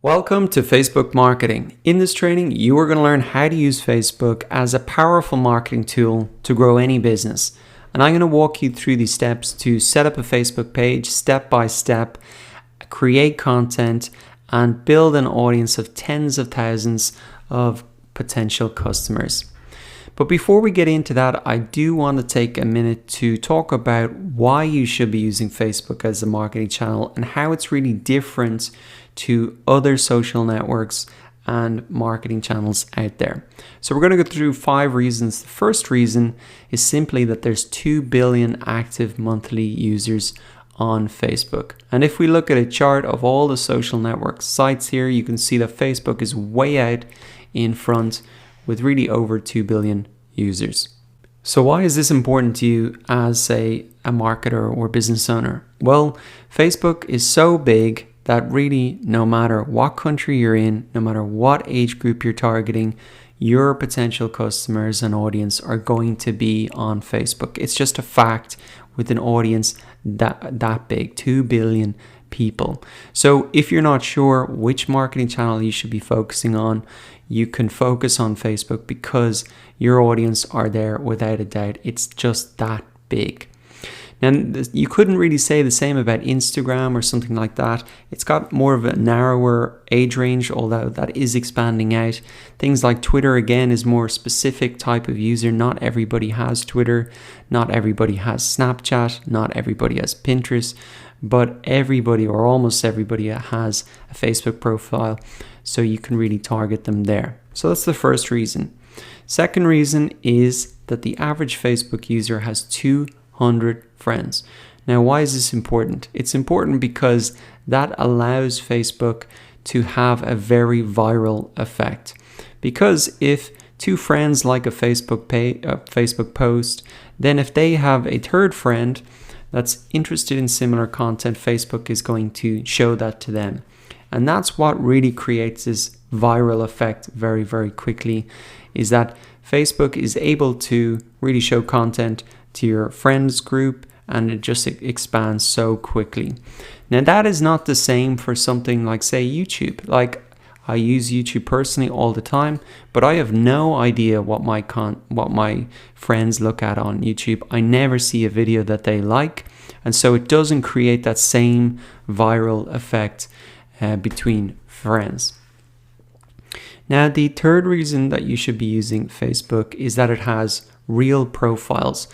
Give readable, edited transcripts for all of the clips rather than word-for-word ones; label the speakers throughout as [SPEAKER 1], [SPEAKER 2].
[SPEAKER 1] Welcome to Facebook Marketing. In this training, you are going to learn how to use Facebook as a powerful marketing tool to grow any business. And I'm going to walk you through these steps to set up a Facebook page step by step, create content, and build an audience of tens of thousands of potential customers. But before we get into that, I do want to take a minute to talk about why you should be using Facebook as a marketing channel and how it's really different to other social networks and marketing channels out there. So we're going to go through 5 reasons. The first reason is simply that there's 2 billion active monthly users on Facebook. And if we look at a chart of all the social network sites here, you can see that Facebook is way out in front with really over 2 billion users. So why is this important to you as a marketer or business owner? Well, Facebook is so big that really no matter what country you're in, no matter what age group you're targeting, your potential customers and audience are going to be on Facebook. It's just a fact with an audience that big, 2 billion people. So if you're not sure which marketing channel you should be focusing on, you can focus on Facebook because your audience are there without a doubt. It's just that big. And you couldn't really say the same about Instagram or something like that. It's got more of a narrower age range, although that is expanding out. Things like Twitter, again, is more specific type of user. Not everybody has Twitter. Not everybody has Snapchat. Not everybody has Pinterest. But everybody, or almost everybody, has a Facebook profile. So you can really target them there. So that's the first reason. Second reason is that the average Facebook user has 200 friends. Now, why is this important? It's important because that allows Facebook to have a very viral effect. Because if 2 friends like a Facebook post, then if they have a third friend that's interested in similar content, Facebook is going to show that to them. And that's what really creates this viral effect very, very quickly, is that Facebook is able to really show content to your friends group, and it just expands so quickly. Now, that is not the same for something like, say, YouTube. Like, I use YouTube personally all the time, but I have no idea what my friends look at on YouTube. I never see a video that they like, and so it doesn't create that same viral effect between friends. Now, the third reason that you should be using Facebook is that it has real profiles.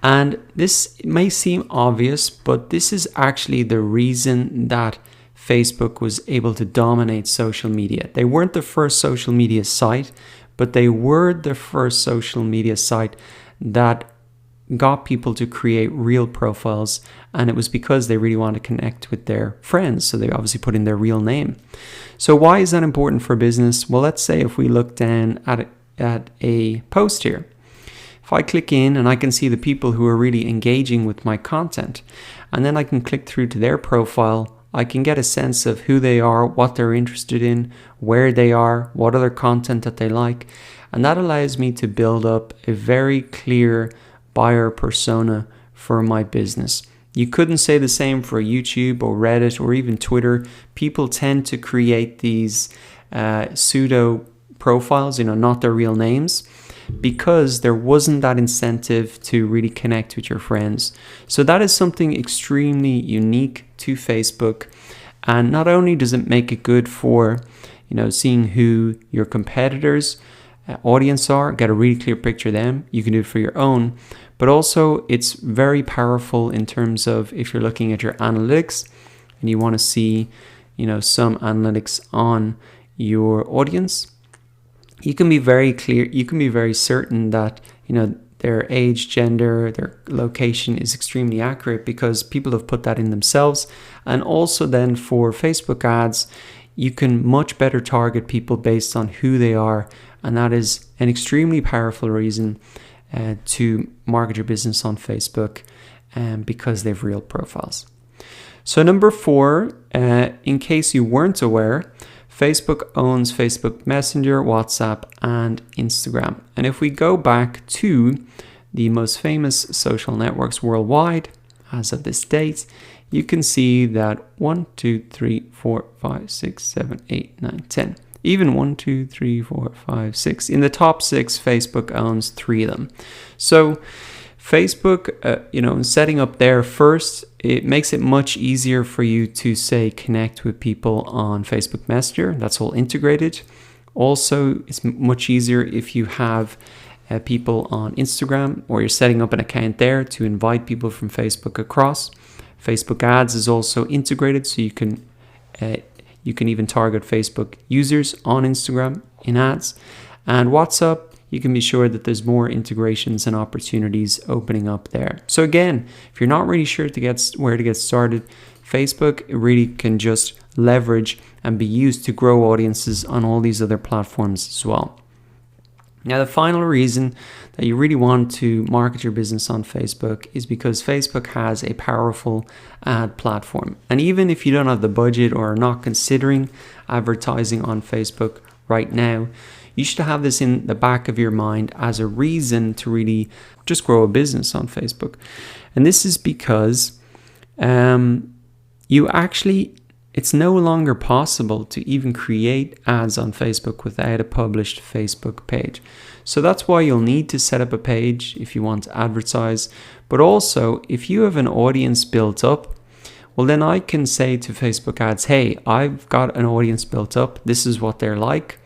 [SPEAKER 1] And this may seem obvious, but this is actually the reason that Facebook was able to dominate social media. They weren't the first social media site, but they were the first social media site that got people to create real profiles, and it was because they really wanted to connect with their friends, so they obviously put in their real name. So why is that important for business? Well, let's say if we look down at a post here. If I click in and I can see the people who are really engaging with my content, and then I can click through to their profile, I can get a sense of who they are, what they're interested in, where they are, what other content that they like, and that allows me to build up a very clear buyer persona for my business. You couldn't say the same for YouTube or Reddit or even Twitter. People tend to create these pseudo profiles, not their real names, because there wasn't that incentive to really connect with your friends. So that is something extremely unique to Facebook. And not only does it make it good for, seeing who your competitors' audience are, get a really clear picture of them, you can do it for your own, but also it's very powerful in terms of if you're looking at your analytics and you want to see, some analytics on your audience. You can be very clear, you can be very certain that, their age, gender, their location is extremely accurate because people have put that in themselves. And also then for Facebook ads, you can much better target people based on who they are. And that is an extremely powerful reason to market your business on Facebook because they have real profiles. So number 4, in case you weren't aware, Facebook owns Facebook Messenger, WhatsApp, and Instagram. And if we go back to the most famous social networks worldwide, as of this date, you can see that 1, 2, 3, 4, 5, 6, 7, 8, 9, 10. Even 1, 2, 3, 4, 5, 6. In the top 6, Facebook owns 3 of them. So Facebook, setting up there first, it makes it much easier for you to, say, connect with people on Facebook Messenger. That's all integrated. Also, it's much easier if you have people on Instagram, or you're setting up an account there to invite people from Facebook across. Facebook Ads is also integrated, so you can even target Facebook users on Instagram in ads. And WhatsApp, you can be sure that there's more integrations and opportunities opening up there. So again, if you're not really sure where to get started, Facebook really can just leverage and be used to grow audiences on all these other platforms as well. Now, the final reason that you really want to market your business on Facebook is because Facebook has a powerful ad platform. And even if you don't have the budget or are not considering advertising on Facebook right now, you should have this in the back of your mind as a reason to really just grow a business on Facebook. And this is because it's no longer possible to even create ads on Facebook without a published Facebook page. So that's why you'll need to set up a page if you want to advertise. But also, if you have an audience built up, well, then I can say to Facebook ads, hey, I've got an audience built up. This is what they're like.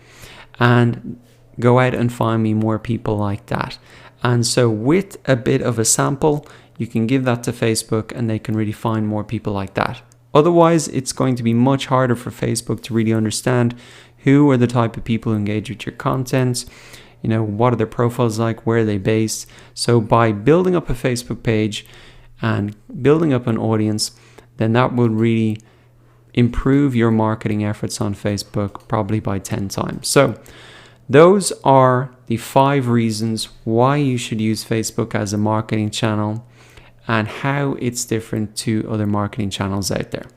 [SPEAKER 1] And go out and find me more people like that. And so with a bit of a sample, you can give that to Facebook and they can really find more people like that. Otherwise, it's going to be much harder for Facebook to really understand who are the type of people who engage with your content, what are their profiles like, where are they based. So by building up a Facebook page and building up an audience, then that will really improve your marketing efforts on Facebook probably by 10 times. So those are the 5 reasons why you should use Facebook as a marketing channel and how it's different to other marketing channels out there.